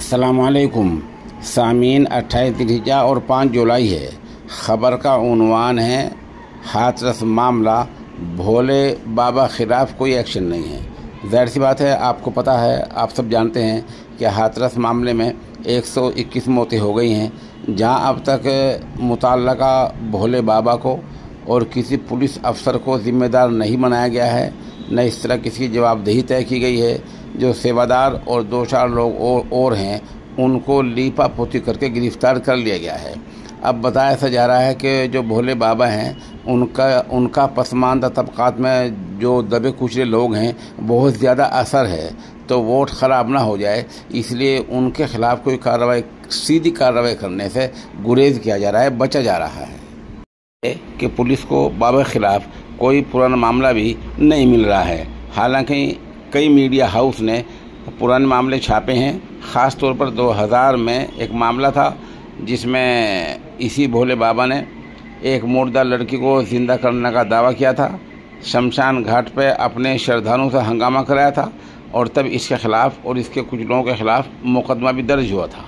अस्सलामुअलैकुम सामीन। 28 जिल्हिज्जा और 5 जुलाई है। ख़बर का उन्वान है हाथरस मामला, भोले बाबा ख़िलाफ़ कोई एक्शन नहीं है। ज़ाहिर सी बात है, आपको पता है, आप सब जानते हैं कि हाथरस मामले में 121 मौतें हो गई हैं, जहां अब तक मुतल्लका भोले बाबा को और किसी पुलिस अफसर को ज़िम्मेदार नहीं बनाया गया है, न इस तरह किसी जवाबदेही तय की गई है। जो सेवादार और 2-4 लोग और हैं, उनको लीपा पोती करके गिरफ़्तार कर लिया गया है। अब बताया ऐसा जा रहा है कि जो भोले बाबा हैं, उनका पसमानदा तबक़ात में जो दबे कुचले लोग हैं, बहुत ज़्यादा असर है, तो वोट ख़राब ना हो जाए, इसलिए उनके ख़िलाफ़ कोई कार्रवाई, सीधी कार्रवाई करने से गुरेज किया जा रहा है, बचा जा रहा है कि पुलिस को बाबा के ख़िलाफ़ कोई पुराना मामला भी नहीं मिल रहा है। हालांकि कई मीडिया हाउस ने पुराने मामले छापे हैं। ख़ास तौर पर 2000 में एक मामला था जिसमें इसी भोले बाबा ने एक मुर्दा लड़की को ज़िंदा करने का दावा किया था, शमशान घाट पर अपने श्रद्धालुओं से हंगामा कराया था, और तब इसके ख़िलाफ़ और इसके कुछ लोगों के ख़िलाफ़ मुकदमा भी दर्ज हुआ था।